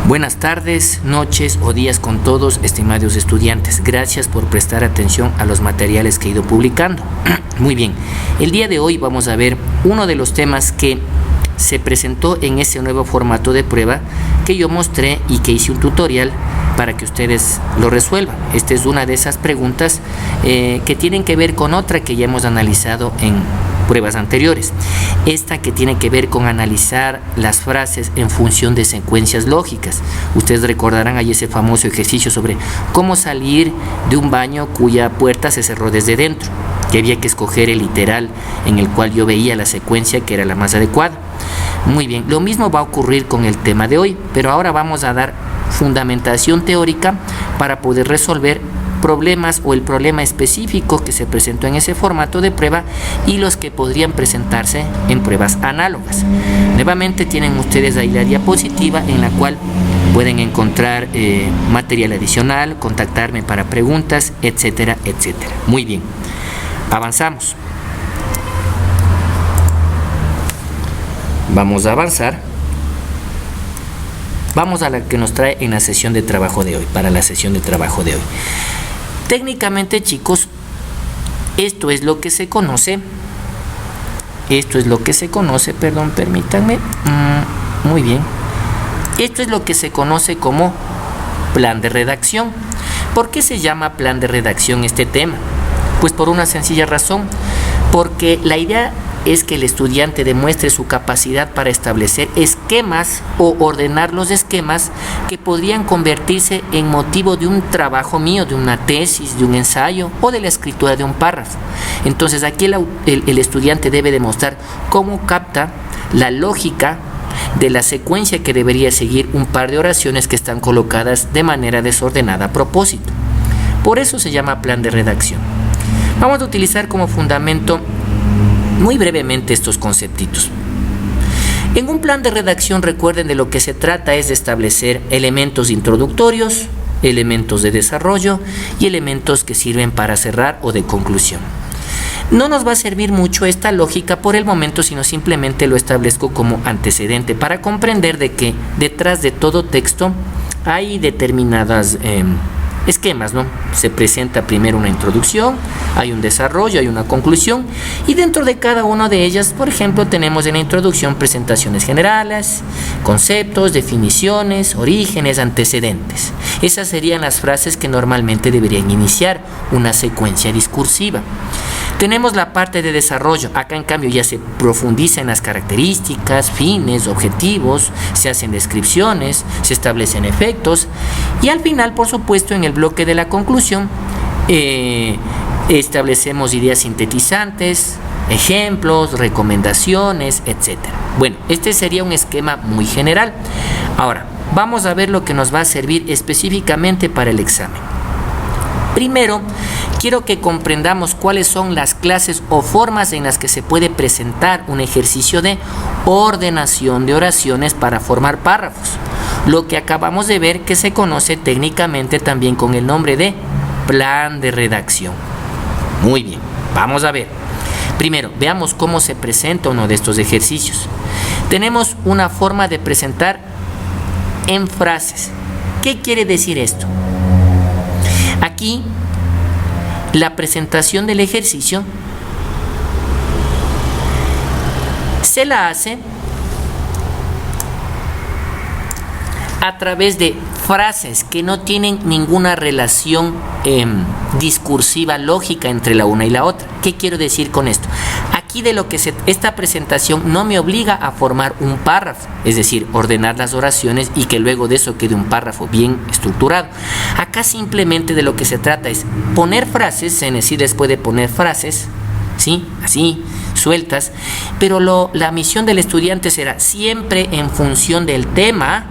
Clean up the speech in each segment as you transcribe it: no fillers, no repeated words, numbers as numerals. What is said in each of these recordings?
Buenas tardes, noches o días con todos, estimados estudiantes. Gracias por prestar atención a los materiales que he ido publicando. Muy bien, el día de hoy vamos a ver uno de los temas que se presentó en ese nuevo formato de prueba que yo mostré y que hice un tutorial para que ustedes lo resuelvan. Esta es una de esas preguntas que tienen que ver con otra que ya hemos analizado en pruebas anteriores. Esta que tiene que ver con analizar las frases en función de secuencias lógicas. Ustedes recordarán ahí ese famoso ejercicio sobre cómo salir de un baño cuya puerta se cerró desde dentro, que había que escoger el literal en el cual yo veía la secuencia que era la más adecuada. Muy bien, lo mismo va a ocurrir con el tema de hoy, pero ahora vamos a dar fundamentación teórica para poder resolver problemas o el problema específico que se presentó en ese formato de prueba y los que podrían presentarse en pruebas análogas. Nuevamente tienen ustedes ahí la diapositiva en la cual pueden encontrar material adicional, contactarme para preguntas, etcétera, etcétera. Muy bien, avanzamos. Vamos a avanzar. Vamos a la que nos trae en la sesión de trabajo de hoy, para la sesión de trabajo de hoy. Técnicamente, chicos, esto es lo que se conoce, perdón, permítanme, muy bien, esto es lo que se conoce como plan de redacción. ¿Por qué se llama plan de redacción este tema? Pues por una sencilla razón, porque la idea es que el estudiante demuestre su capacidad para establecer esquemas o ordenar los esquemas que podrían convertirse en motivo de un trabajo mío, de una tesis, de un ensayo o de la escritura de un párrafo. Entonces aquí el estudiante debe demostrar cómo capta la lógica de la secuencia que debería seguir un par de oraciones que están colocadas de manera desordenada a propósito. Por eso se llama plan de redacción. Vamos a utilizar como fundamento muy brevemente estos conceptitos. En un plan de redacción, recuerden, de lo que se trata es de establecer elementos introductorios, elementos de desarrollo y elementos que sirven para cerrar o de conclusión. No nos va a servir mucho esta lógica por el momento, sino simplemente lo establezco como antecedente para comprender de que detrás de todo texto hay determinadas esquemas, ¿no? Se presenta primero una introducción, hay un desarrollo, hay una conclusión, y dentro de cada una de ellas, por ejemplo, tenemos en la introducción presentaciones generales, conceptos, definiciones, orígenes, antecedentes. Esas serían las frases que normalmente deberían iniciar una secuencia discursiva. Tenemos la parte de desarrollo. Acá, en cambio, ya se profundiza en las características, fines, objetivos, se hacen descripciones, se establecen efectos y al final, por supuesto, en el bloque de la conclusión establecemos ideas sintetizantes, ejemplos, recomendaciones, etc. Bueno, este sería un esquema muy general. Ahora, vamos a ver lo que nos va a servir específicamente para el examen. Primero, quiero que comprendamos cuáles son las clases o formas en las que se puede presentar un ejercicio de ordenación de oraciones para formar párrafos, lo que acabamos de ver que se conoce técnicamente también con el nombre de plan de redacción. Muy bien, vamos a ver. Primero, veamos cómo se presenta uno de estos ejercicios. Tenemos una forma de presentar en frases. ¿Qué quiere decir esto? Aquí, la presentación del ejercicio se la hace a través de frases que no tienen ninguna relación discursiva lógica entre la una y la otra. ¿Qué quiero decir con esto? Aquí esta presentación no me obliga a formar un párrafo, es decir, ordenar las oraciones y que luego de eso quede un párrafo bien estructurado. Acá simplemente de lo que se trata es poner frases, se puede poner frases, ¿sí? Así, sueltas, pero la misión del estudiante será siempre en función del tema,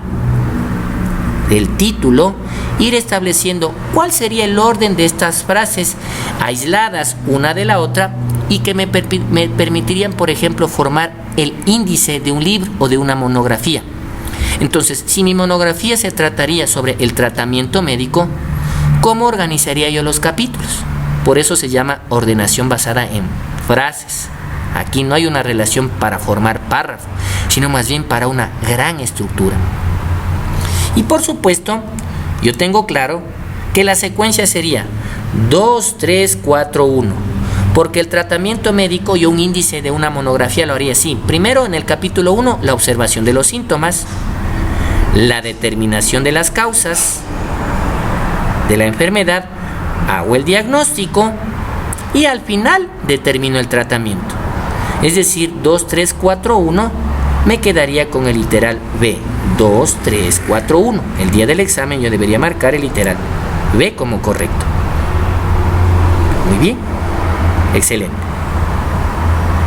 del título, ir estableciendo cuál sería el orden de estas frases aisladas una de la otra y que me permitirían, por ejemplo, formar el índice de un libro o de una monografía. Entonces, si mi monografía se trataría sobre el tratamiento médico, ¿cómo organizaría yo los capítulos? Por eso se llama ordenación basada en frases. Aquí no hay una relación para formar párrafo, sino más bien para una gran estructura. Y por supuesto, yo tengo claro que la secuencia sería 2, 3, 4, 1. Porque el tratamiento médico y un índice de una monografía lo haría así. Primero, en el capítulo 1, la observación de los síntomas, la determinación de las causas de la enfermedad, hago el diagnóstico y al final determino el tratamiento. Es decir, 2, 3, 4, 1, me quedaría con el literal B. 2, 3, 4, 1. El día del examen yo debería marcar el literal B como correcto. Muy bien. Excelente.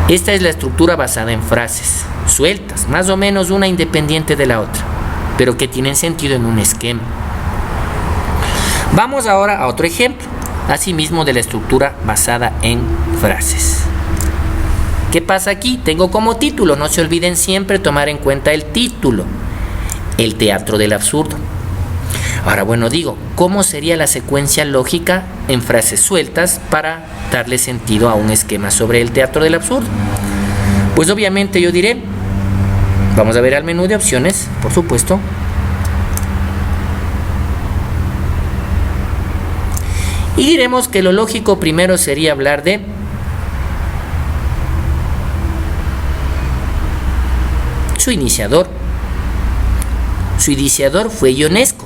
Esta es la estructura basada en frases sueltas, más o menos una independiente de la otra, pero que tienen sentido en un esquema. Vamos ahora a otro ejemplo, asimismo de la estructura basada en frases. ¿Qué pasa aquí? Tengo como título, no se olviden siempre tomar en cuenta el título, el teatro del absurdo. Ahora, bueno, digo, ¿cómo sería la secuencia lógica en frases sueltas para darle sentido a un esquema sobre el teatro del absurdo? Pues obviamente yo diré, vamos a ver al menú de opciones, por supuesto. Y diremos que lo lógico primero sería hablar de su iniciador. Su iniciador fue Ionesco.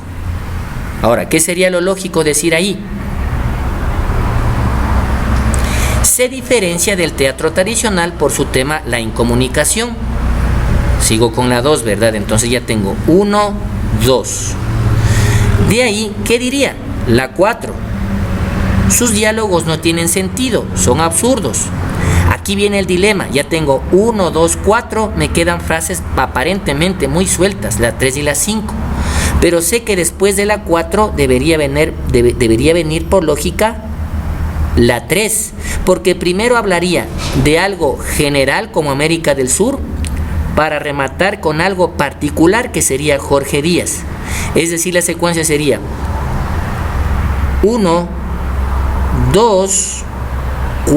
Ahora, ¿qué sería lo lógico decir ahí? Se diferencia del teatro tradicional por su tema, la incomunicación. Sigo con la 2, ¿verdad? Entonces ya tengo 1, 2. De ahí, ¿qué diría? La 4. Sus diálogos no tienen sentido, son absurdos. Aquí viene el dilema, ya tengo 1, 2, 4, me quedan frases aparentemente muy sueltas, la 3 y la 5. Pero sé que después de la 4 debería venir por lógica la 3, porque primero hablaría de algo general como América del Sur, para rematar con algo particular que sería Jorge Díaz. Es decir, la secuencia sería 1, 2,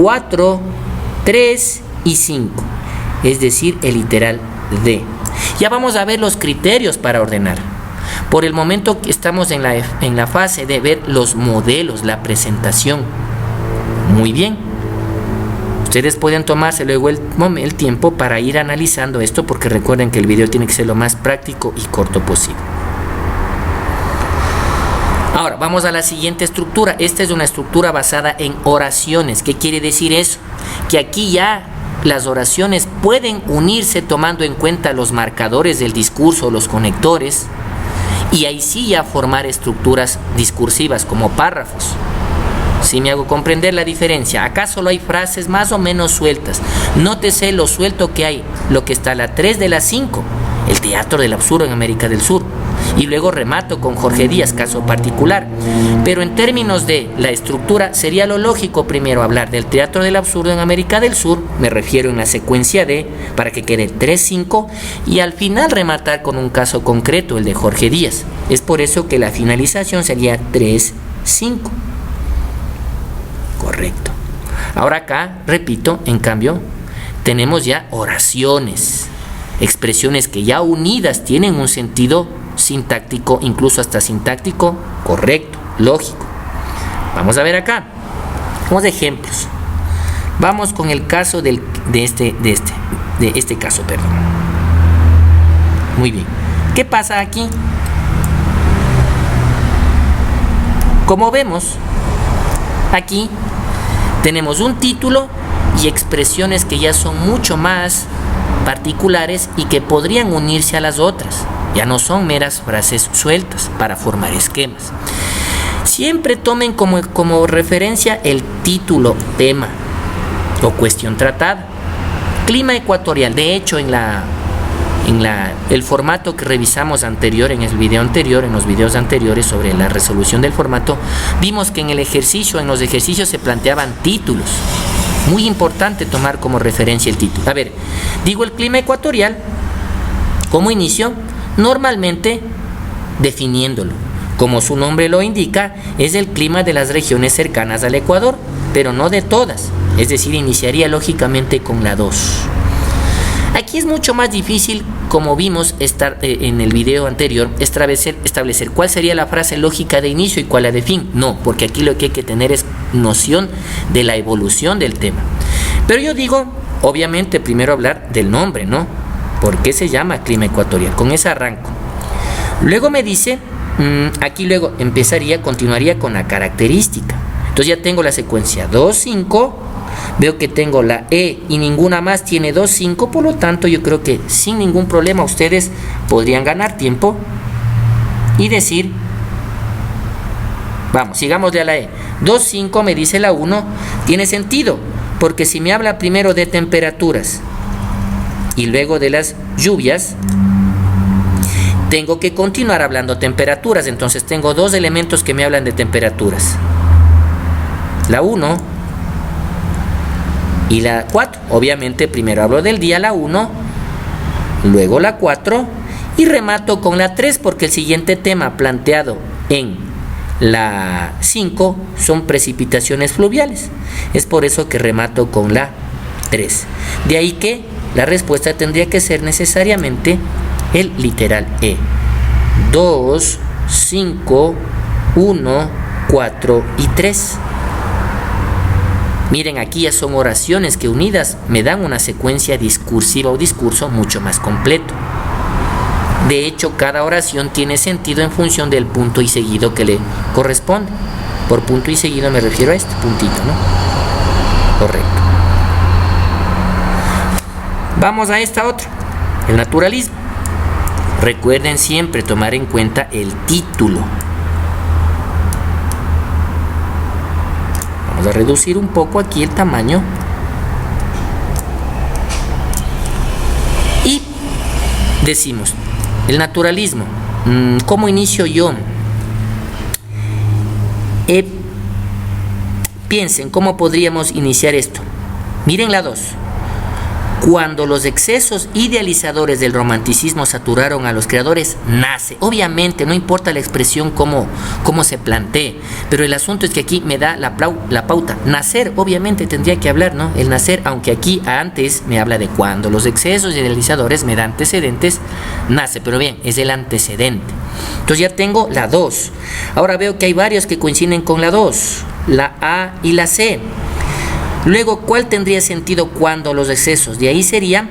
4, 3 y 5. Es decir, el literal D. Ya vamos a ver los criterios para ordenar. Por el momento estamos en la fase de ver los modelos, la presentación. Muy bien. Ustedes pueden tomarse luego el tiempo para ir analizando esto, porque recuerden que el video tiene que ser lo más práctico y corto posible. Ahora, vamos a la siguiente estructura. Esta es una estructura basada en oraciones. ¿Qué quiere decir eso? Que aquí ya las oraciones pueden unirse tomando en cuenta los marcadores del discurso, los conectores, y ahí sí ya formar estructuras discursivas como párrafos. Si me hago comprender la diferencia, acá solo hay frases más o menos sueltas. Nótese lo suelto que hay, lo que está a la 3 de la 5, el teatro del absurdo en América del Sur. Y luego remato con Jorge Díaz, caso particular. Pero en términos de la estructura, sería lo lógico primero hablar del teatro del absurdo en América del Sur, me refiero en la secuencia D, para que quede 3-5, y al final rematar con un caso concreto, el de Jorge Díaz. Es por eso que la finalización sería 3-5. Correcto. Ahora acá, repito, en cambio, tenemos ya oraciones, expresiones que ya unidas tienen un sentido sintáctico, incluso hasta sintáctico, correcto, lógico. Vamos a ver acá, vamos de ejemplos. Vamos con el caso de este caso, perdón. Muy bien. ¿Qué pasa aquí? Como vemos, aquí tenemos un título y expresiones que ya son mucho más particulares y que podrían unirse a las otras. Ya no son meras frases sueltas para formar esquemas. Siempre tomen como referencia el título, tema o cuestión tratada. Clima ecuatorial. De hecho, el formato que revisamos anterior, en el video anterior, en los videos anteriores sobre la resolución del formato, vimos que en los ejercicios se planteaban títulos. Muy importante tomar como referencia el título. A ver, digo el clima ecuatorial como inicio, normalmente definiéndolo. Como su nombre lo indica, es el clima de las regiones cercanas al Ecuador, pero no de todas. Es decir, iniciaría lógicamente con la 2. Aquí es mucho más difícil, como vimos en el video anterior, establecer cuál sería la frase lógica de inicio y cuál la de fin. No, porque aquí lo que hay que tener es noción de la evolución del tema. Pero yo digo, obviamente, primero hablar del nombre, ¿no? ¿Por qué se llama clima ecuatorial? Con ese arranco. Luego me dice, aquí luego continuaría con la característica. Entonces ya tengo la secuencia 2, 5. Veo que tengo la E y ninguna más tiene 2, 5, por lo tanto yo creo que sin ningún problema ustedes podrían ganar tiempo y decir, vamos, sigámosle a la E. 2, 5 me dice la 1, tiene sentido, porque si me habla primero de temperaturas y luego de las lluvias, tengo que continuar hablando temperaturas, entonces tengo dos elementos que me hablan de temperaturas. La 1 y la 4, obviamente primero hablo del día, la 1, luego la 4 y remato con la 3 porque el siguiente tema planteado en la 5 son precipitaciones fluviales. Es por eso que remato con la 3. De ahí que la respuesta tendría que ser necesariamente el literal E. 2, 5, 1, 4 y 3. Miren, aquí ya son oraciones que unidas me dan una secuencia discursiva o discurso mucho más completo. De hecho, cada oración tiene sentido en función del punto y seguido que le corresponde. Por punto y seguido me refiero a este puntito, ¿no? Correcto. Vamos a esta otra, el naturalismo. Recuerden siempre tomar en cuenta el título. Vamos a reducir un poco aquí el tamaño. Y decimos, el naturalismo, ¿cómo inicio yo? Piensen, ¿cómo podríamos iniciar esto? Miren la 2. Cuando los excesos idealizadores del romanticismo saturaron a los creadores, nace. Obviamente, no importa la expresión cómo se plantee, pero el asunto es que aquí me da la pauta. Nacer, obviamente tendría que hablar, ¿no? El nacer, aunque aquí antes me habla de cuando los excesos idealizadores me dan antecedentes, nace, pero bien, es el antecedente. Entonces ya tengo la 2. Ahora veo que hay varios que coinciden con la 2, la A y la C. Luego, ¿cuál tendría sentido cuando los excesos? De ahí sería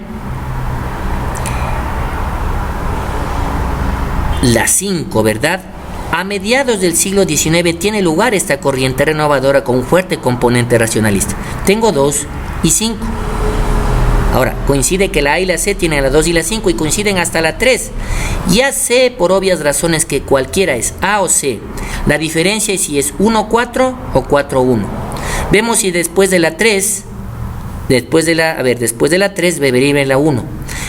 la 5, ¿verdad? A mediados del siglo XIX tiene lugar esta corriente renovadora con un fuerte componente racionalista. Tengo 2 y 5. Ahora, coincide que la A y la C tienen la 2 y la 5 y coinciden hasta la 3. Ya sé por obvias razones que cualquiera es A o C. La diferencia es si es 1-4 o 4-1. Vemos si después de la 3, después de la 3 debería ir la 1.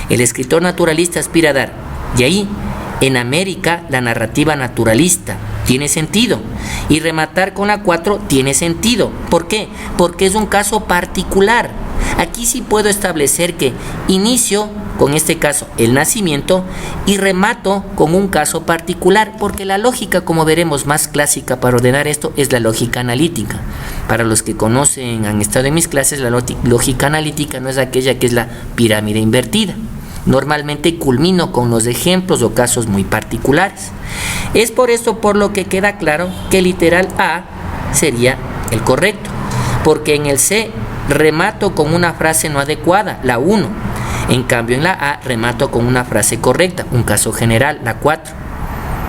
El escritor naturalista aspira a dar. Y ahí, en América, la narrativa naturalista tiene sentido. Y rematar con la 4 tiene sentido. ¿Por qué? Porque es un caso particular. Aquí sí puedo establecer que inicio, con este caso, el nacimiento y remato con un caso particular, porque la lógica, como veremos, más clásica para ordenar esto es la lógica analítica. Para los que conocen, han estado en mis clases, la lógica analítica no es aquella que es la pirámide invertida. Normalmente culmino con los ejemplos o casos muy particulares. Es por esto por lo que queda claro que el literal A sería el correcto, porque en el C remato con una frase no adecuada, la 1. En cambio en la A remato con una frase correcta, un caso general, la 4.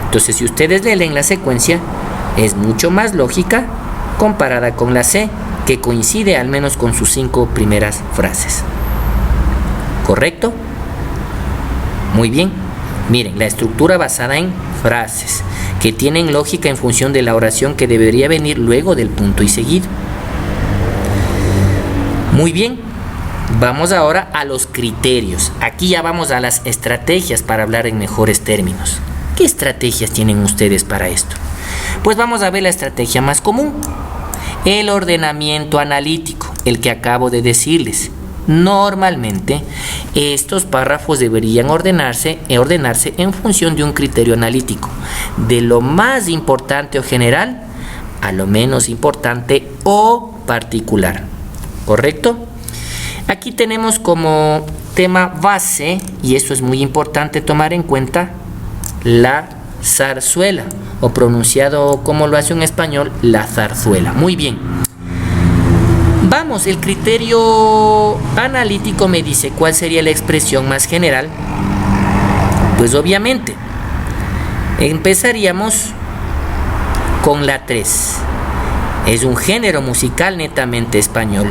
Entonces si ustedes leen la secuencia, es mucho más lógica comparada con la C, que coincide al menos con sus 5 primeras frases. ¿Correcto? Muy bien. Miren, la estructura basada en frases, que tienen lógica en función de la oración que debería venir luego del punto y seguido. Muy bien, vamos ahora a los criterios. Aquí ya vamos a las estrategias para hablar en mejores términos. ¿Qué estrategias tienen ustedes para esto? Pues vamos a ver la estrategia más común. El ordenamiento analítico, el que acabo de decirles. Normalmente, estos párrafos deberían ordenarse en función de un criterio analítico, de lo más importante o general a lo menos importante o particular. ¿Correcto? Aquí tenemos como tema base, y eso es muy importante tomar en cuenta, la zarzuela, o pronunciado como lo hace un español, la zarzuela. Muy bien. Vamos, el criterio analítico me dice cuál sería la expresión más general. Pues obviamente, empezaríamos con la 3. Es un género musical netamente español,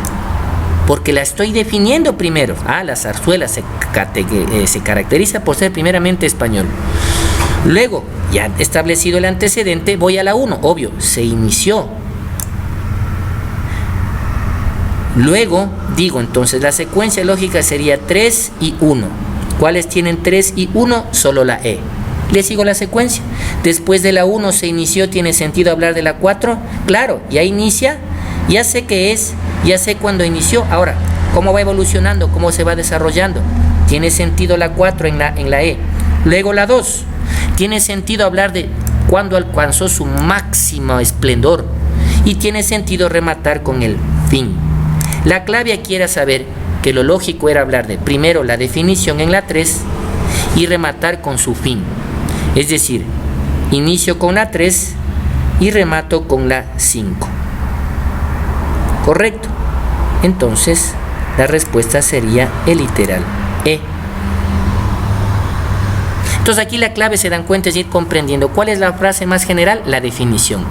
porque la estoy definiendo primero. La zarzuela se caracteriza por ser primeramente español. Luego, ya establecido el antecedente, voy a la 1. Obvio, se inició. Luego, digo, entonces la secuencia lógica sería 3 y 1. ¿Cuáles tienen 3 y 1? Solo la E. Le sigo la secuencia. Después de la 1 se inició, ¿tiene sentido hablar de la 4? Claro, ya inicia, ya sé qué es, ya sé cuándo inició. Ahora, ¿cómo va evolucionando? ¿Cómo se va desarrollando? ¿Tiene sentido la 4 en la E? Luego la 2. Tiene sentido hablar de cuándo alcanzó su máximo esplendor. Y tiene sentido rematar con el fin. La clave aquí era saber que lo lógico era hablar de primero la definición en la 3 y rematar con su fin. Es decir, inicio con la 3 y remato con la 5. ¿Correcto? Entonces, la respuesta sería el literal E. Entonces aquí la clave, se dan cuenta, es ir comprendiendo cuál es la frase más general, la definición.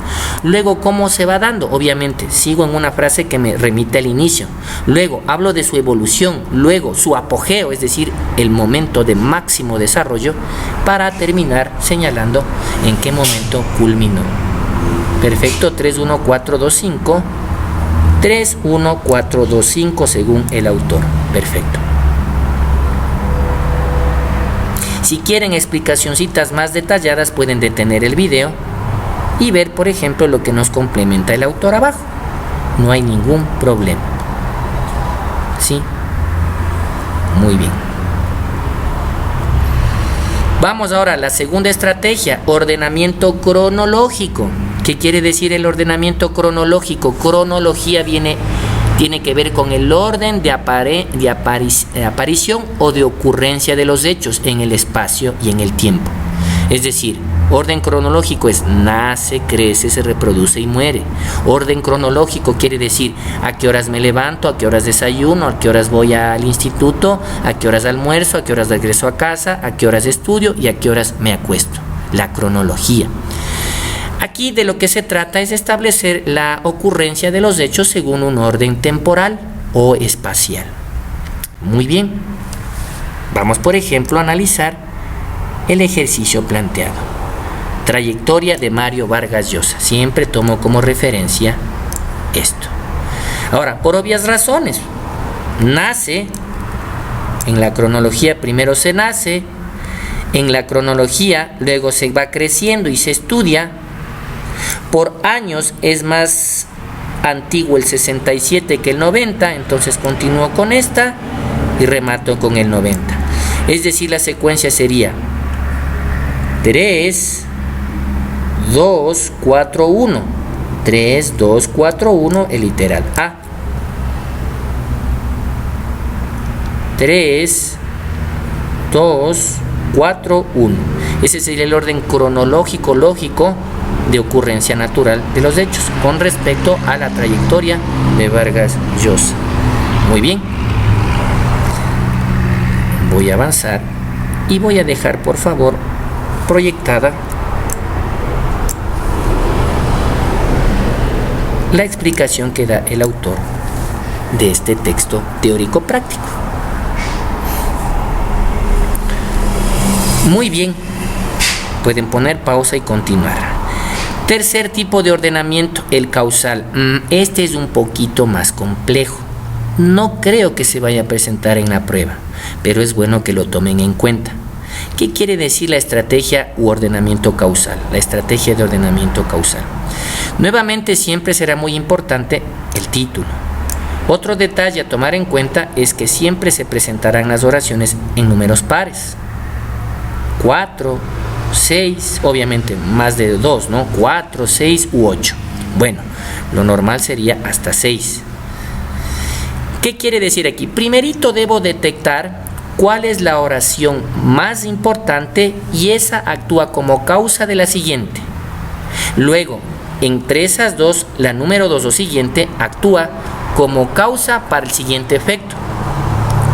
Luego, ¿cómo se va dando? Obviamente, sigo en una frase que me remite al inicio. Luego, hablo de su evolución. Luego, su apogeo, es decir, el momento de máximo desarrollo, para terminar señalando en qué momento culminó. Perfecto, 3, 1, 4, 2, 5. 3, 1, 4, 2, 5 según el autor. Perfecto. Si quieren explicacioncitas más detalladas, pueden detener el video y ver, por ejemplo, lo que nos complementa el autor abajo. No hay ningún problema. ¿Sí? Muy bien. Vamos ahora a la segunda estrategia, ordenamiento cronológico. ¿Qué quiere decir el ordenamiento cronológico? Cronología tiene que ver con el orden de aparición o de ocurrencia de los hechos en el espacio y en el tiempo. Es decir, orden cronológico es nace, crece, se reproduce y muere. Orden cronológico quiere decir a qué horas me levanto, a qué horas desayuno, a qué horas voy al instituto, a qué horas almuerzo, a qué horas regreso a casa, a qué horas estudio y a qué horas me acuesto. La cronología. Aquí de lo que se trata es establecer la ocurrencia de los hechos según un orden temporal o espacial. Muy bien. Vamos, por ejemplo, a analizar el ejercicio planteado. Trayectoria de Mario Vargas Llosa. Siempre tomo como referencia esto. Ahora, por obvias razones, nace, en la cronología primero se nace, en la cronología luego se va creciendo y se estudia. Por años es más antiguo el 67 que el 90, entonces continúo con esta y remato con el 90. Es decir, la secuencia sería 3, 2, 4, 1. 3, 2, 4, 1, el literal A. 3, 2, 4, 1. Ese sería el orden cronológico lógico de ocurrencia natural de los hechos con respecto a la trayectoria de Vargas Llosa. Muy bien. Voy a avanzar y voy a dejar, por favor, proyectada la explicación que da el autor de este texto teórico práctico. Muy bien. Pueden poner pausa y continuar. Tercer tipo de ordenamiento, el causal. Este es un poquito más complejo. No creo que se vaya a presentar en la prueba, pero es bueno que lo tomen en cuenta. ¿Qué quiere decir la estrategia u ordenamiento causal? La estrategia de ordenamiento causal. Nuevamente, siempre será muy importante el título. Otro detalle a tomar en cuenta es que siempre se presentarán las oraciones en números pares. 4, 6, obviamente más de 2, ¿no? 4, 6 u 8. Bueno, lo normal sería hasta 6. ¿Qué quiere decir aquí? Primerito debo detectar cuál es la oración más importante y esa actúa como causa de la siguiente. Luego, entre esas dos, la número 2 o siguiente actúa como causa para el siguiente efecto.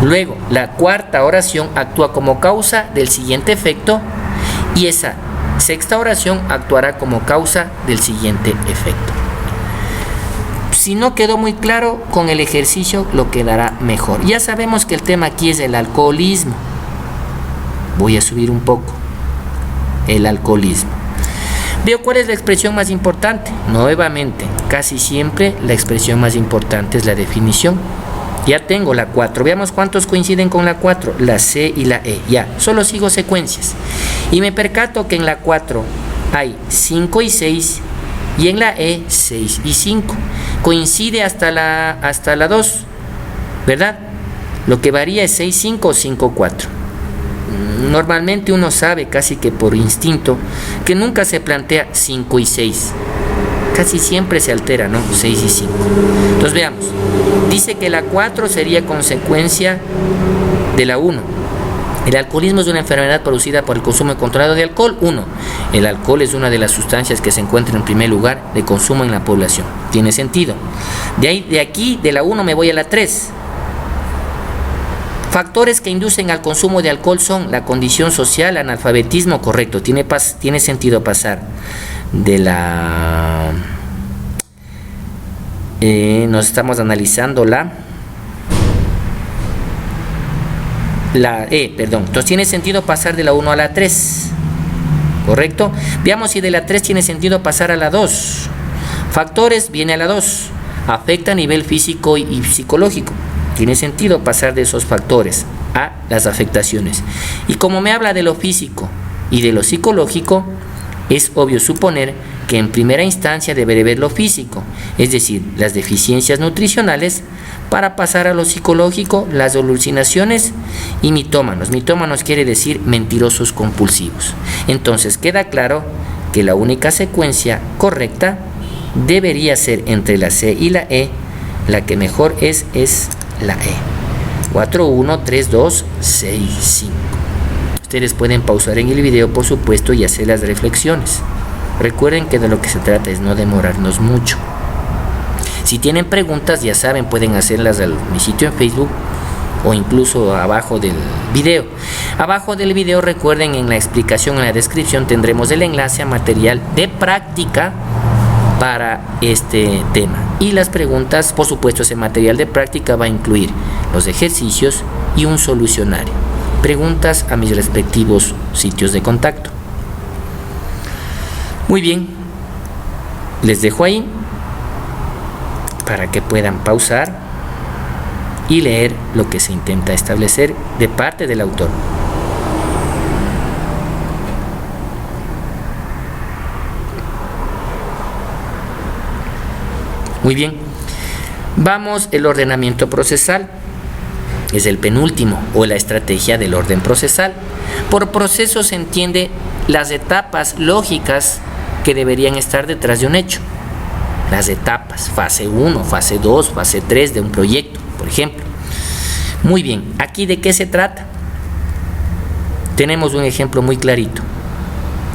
Luego, la cuarta oración actúa como causa del siguiente efecto y esa sexta oración actuará como causa del siguiente efecto. Si no quedó muy claro, con el ejercicio lo quedará mejor. Ya sabemos que el tema aquí es el alcoholismo. Voy a subir un poco. El alcoholismo. Veo cuál es la expresión más importante. Nuevamente, casi siempre la expresión más importante es la definición. Ya tengo la 4. Veamos cuántos coinciden con la 4. La C y la E. Ya, solo sigo secuencias. Y me percato que en la 4 hay 5 y 6 y en la E 6 y 5. Coincide hasta la 2, ¿verdad? Lo que varía es 6, 5 o 5, 4. Normalmente uno sabe casi que por instinto que nunca se plantea 5 y 6. Casi siempre se altera, ¿no? 6 y 5. Entonces veamos. Dice que la 4 sería consecuencia de la 1. El alcoholismo es una enfermedad producida por el consumo incontrolado de alcohol. 1. El alcohol es una de las sustancias que se encuentra en primer lugar de consumo en la población. Tiene sentido. De aquí, de la 1 me voy a la 3. Factores que inducen al consumo de alcohol son la condición social, analfabetismo, correcto. Tiene sentido pasar de la... nos estamos analizando la perdón. Entonces tiene sentido pasar de la 1 a la 3. ¿Correcto? Veamos si de la 3 tiene sentido pasar a la 2. Factores, viene a la 2. Afecta a nivel físico y psicológico. Tiene sentido pasar de esos factores a las afectaciones. Y como me habla de lo físico y de lo psicológico, es obvio suponer que en primera instancia deberé ver lo físico, es decir, las deficiencias nutricionales, para pasar a lo psicológico, las alucinaciones y mitómanos. Mitómanos quiere decir mentirosos compulsivos. Entonces queda claro que la única secuencia correcta debería ser entre la C y la E. La que mejor es la E. 4, 1, 3, 2, 6, 5. Ustedes pueden pausar en el video, por supuesto, y hacer las reflexiones. Recuerden que de lo que se trata es no demorarnos mucho. Si tienen preguntas, ya saben, pueden hacerlas a mi sitio en Facebook o incluso abajo del video. Abajo del video, recuerden, en la explicación, en la descripción, tendremos el enlace a material de práctica para este tema. Y las preguntas, por supuesto, ese material de práctica va a incluir los ejercicios y un solucionario. Preguntas a mis respectivos sitios de contacto. Muy bien, les dejo ahí para que puedan pausar y leer lo que se intenta establecer de parte del autor. Muy bien, vamos el ordenamiento procesal. Es el penúltimo, o la estrategia del orden procesal. Por proceso se entiende las etapas lógicas que deberían estar detrás de un hecho. Las etapas, fase 1, fase 2, fase 3 de un proyecto, por ejemplo. Muy bien, ¿aquí de qué se trata? Tenemos un ejemplo muy clarito.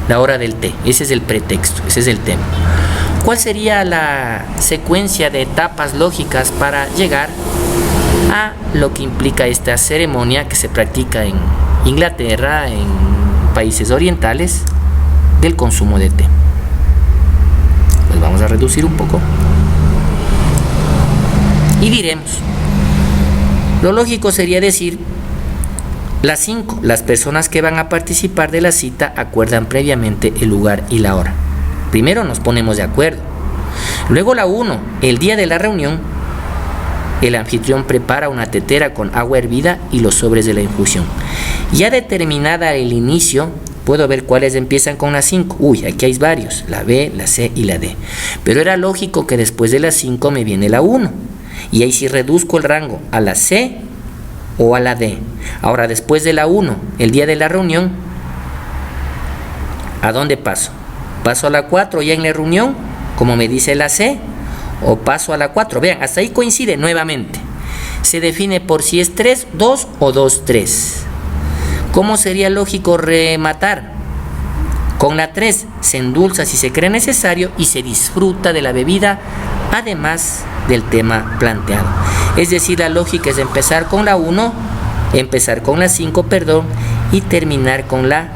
La hora del té, ese es el pretexto, ese es el tema. ¿Cuál sería la secuencia de etapas lógicas para llegar a lo que implica esta ceremonia que se practica en Inglaterra, en países orientales, del consumo de té? Pues vamos a reducir un poco y diremos, lo lógico sería decir, las 5, las personas que van a participar de la cita acuerdan previamente el lugar y la hora. Primero nos ponemos de acuerdo. Luego la 1, el día de la reunión, el anfitrión prepara una tetera con agua hervida y los sobres de la infusión. Ya determinada el inicio, puedo ver cuáles empiezan con la 5. Uy, aquí hay varios, la B, la C y la D. Pero era lógico que después de la 5 me viene la 1. Y ahí sí reduzco el rango a la C o a la D. Ahora, después de la 1, el día de la reunión, ¿a dónde paso? ¿Paso a la 4 ya en la reunión, como me dice la C? ¿O paso a la 4? Vean, hasta ahí coincide nuevamente. Se define por si es 3, 2 o 2, 3. ¿Cómo sería lógico rematar? Con la 3 se endulza si se cree necesario y se disfruta de la bebida, además del tema planteado. Es decir, la lógica es empezar con la 1, empezar con la 5, perdón, y terminar con la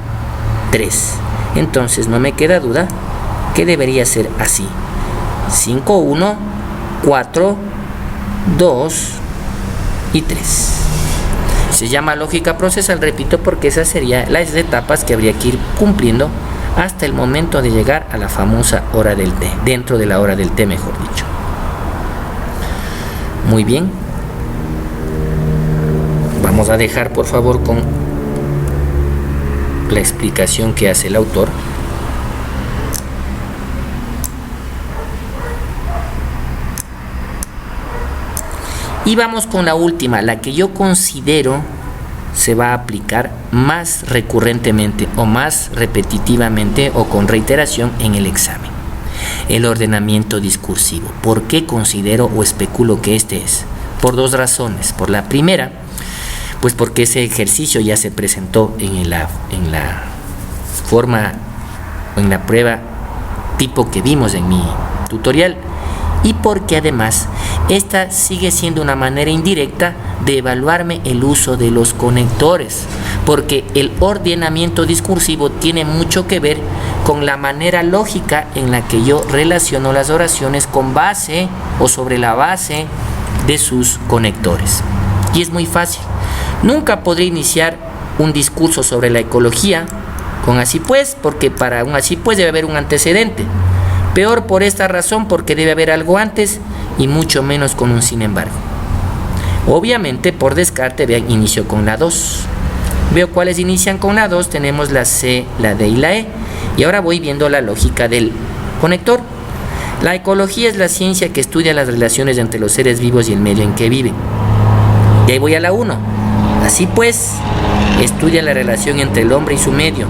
3. Entonces no me queda duda que debería ser así: 5, 1, 4, 2 y 3. Se llama lógica procesal, repito, porque esas serían las etapas que habría que ir cumpliendo hasta el momento de llegar a la famosa hora del té, dentro de la hora del té, mejor dicho. Muy bien. Vamos a dejar, por favor, con la explicación que hace el autor. Y vamos con la última, la que yo considero se va a aplicar más recurrentemente o más repetitivamente o con reiteración en el examen: el ordenamiento discursivo. ¿Por qué considero o especulo que este es? Por dos razones. Por la primera, pues porque ese ejercicio ya se presentó en la forma o en la prueba tipo que vimos en mi tutorial, y porque además esta sigue siendo una manera indirecta de evaluarme el uso de los conectores, porque el ordenamiento discursivo tiene mucho que ver con la manera lógica en la que yo relaciono las oraciones con base o sobre la base de sus conectores. Y es muy fácil. Nunca podré iniciar un discurso sobre la ecología con así pues, porque para un así pues debe haber un antecedente. Peor por esta razón, porque debe haber algo antes, y mucho menos con un sin embargo. Obviamente, por descarte, vean, inicio con la 2. Veo cuáles inician con la 2, tenemos la C, la D y la E. Y ahora voy viendo la lógica del conector. La ecología es la ciencia que estudia las relaciones entre los seres vivos y el medio en que viven. Y ahí voy a la 1. Así pues, estudia la relación entre el hombre y su medio,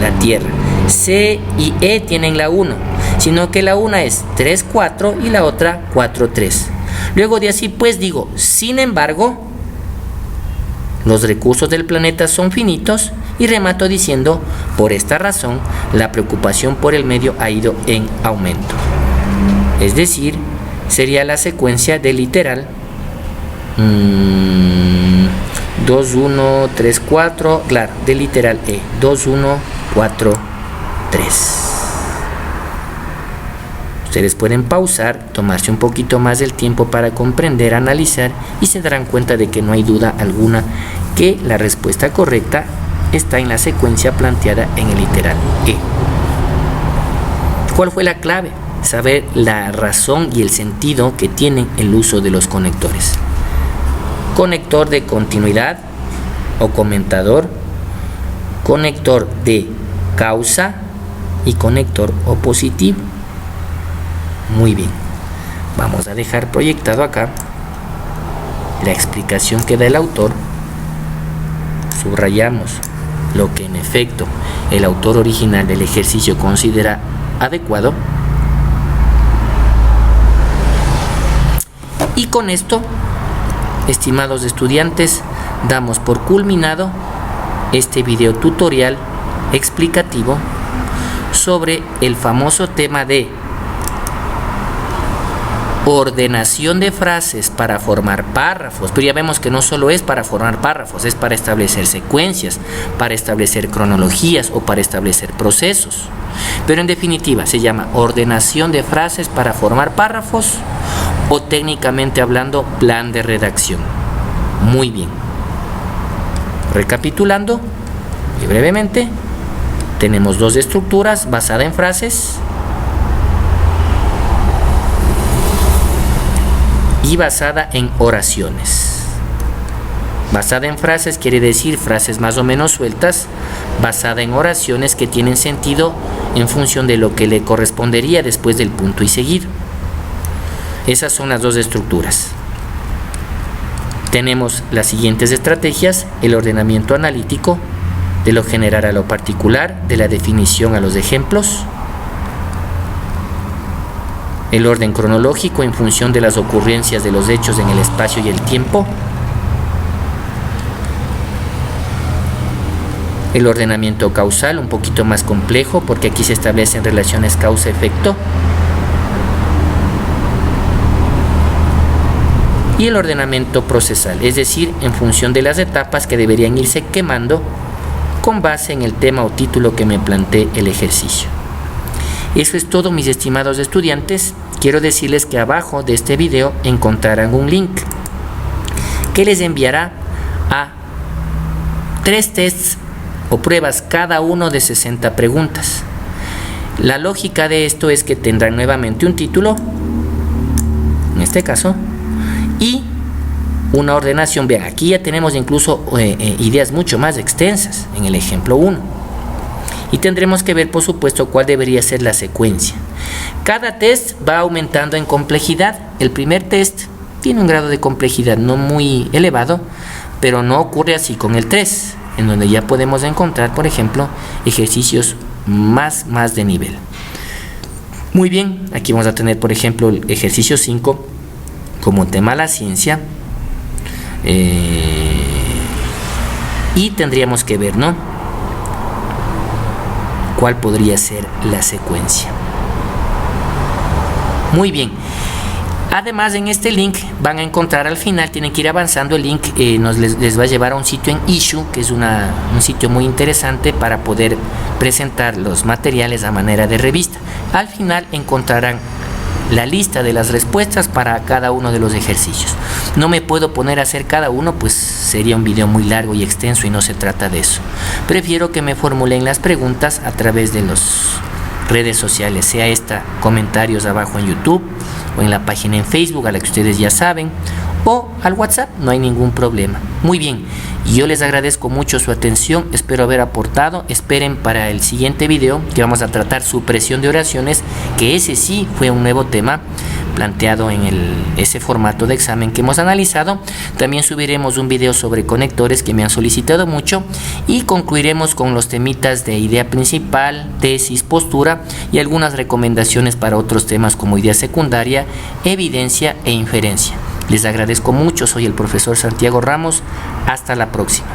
la tierra. C y E tienen la 1, sino que la una es 3, 4 y la otra 4, 3. Luego de así pues digo: sin embargo, los recursos del planeta son finitos, y remato diciendo: por esta razón, la preocupación por el medio ha ido en aumento. Es decir, sería la secuencia de literal 2, 1, 3, 4, claro, de literal E, 2, 1, 4, 3. Ustedes pueden pausar, tomarse un poquito más del tiempo para comprender, analizar, y se darán cuenta de que no hay duda alguna que la respuesta correcta está en la secuencia planteada en el literal E. ¿Cuál fue la clave? Saber la razón y el sentido que tiene el uso de los conectores. Conector de continuidad o comentador, conector de causa y conector opositivo. Muy bien, vamos a dejar proyectado acá la explicación que da el autor. Subrayamos lo que en efecto el autor original del ejercicio considera adecuado, y con esto, estimados estudiantes, damos por culminado este video tutorial explicativo sobre el famoso tema de ordenación de frases para formar párrafos. Pero ya vemos que no solo es para formar párrafos, es para establecer secuencias, para establecer cronologías o para establecer procesos. Pero en definitiva se llama ordenación de frases para formar párrafos, o técnicamente hablando, plan de redacción. Muy bien. Recapitulando y brevemente, tenemos dos estructuras: basada en frases y basada en oraciones. Basada en frases quiere decir frases más o menos sueltas, basada en oraciones que tienen sentido en función de lo que le correspondería después del punto y seguido. Esas son las dos estructuras. Tenemos las siguientes estrategias: el ordenamiento analítico, de lo general a lo particular, de la definición a los ejemplos. el orden cronológico en función de las ocurrencias de los hechos en el espacio y el tiempo, el ordenamiento causal, un poquito más complejo porque aquí se establecen relaciones causa-efecto, y el ordenamiento procesal, es decir, en función de las etapas que deberían irse quemando con base en el tema o título que me planteé el ejercicio. Eso es todo, mis estimados estudiantes. Quiero decirles que abajo de este video encontrarán un link que les enviará a 3 tests o pruebas, cada uno de 60 preguntas. La lógica de esto es que tendrán nuevamente un título, en este caso, y una ordenación. Vean, aquí ya tenemos incluso ideas mucho más extensas en el ejemplo 1. Y tendremos que ver, por supuesto, cuál debería ser la secuencia. Cada test va aumentando en complejidad. El primer test tiene un grado de complejidad no muy elevado, pero no ocurre así con el 3, en donde ya podemos encontrar, por ejemplo, ejercicios más de nivel. Muy bien, aquí vamos a tener, por ejemplo, el ejercicio 5 como tema la ciencia. Y tendríamos que ver, ¿no?, cuál podría ser la secuencia. Muy bien. Además, en este link van a encontrar al final, tienen que ir avanzando, el link les va a llevar a un sitio en Issue, que es un sitio muy interesante para poder presentar los materiales a manera de revista. Al final encontrarán la lista de las respuestas para cada uno de los ejercicios. No me puedo poner a hacer cada uno, pues sería un video muy largo y extenso y no se trata de eso. Prefiero que me formulen las preguntas a través de las redes sociales, sea esta comentarios abajo en YouTube o en la página en Facebook, a la que ustedes ya saben, o al WhatsApp, no hay ningún problema. Muy bien, yo les agradezco mucho su atención, espero haber aportado. Esperen para el siguiente video que vamos a tratar supresión de oraciones, que ese sí fue un nuevo tema planteado en ese formato de examen que hemos analizado. También subiremos un video sobre conectores que me han solicitado mucho, y concluiremos con los temitas de idea principal, tesis, postura y algunas recomendaciones para otros temas como idea secundaria, evidencia e inferencia. Les agradezco mucho, soy el profesor Santiago Ramos. Hasta la próxima.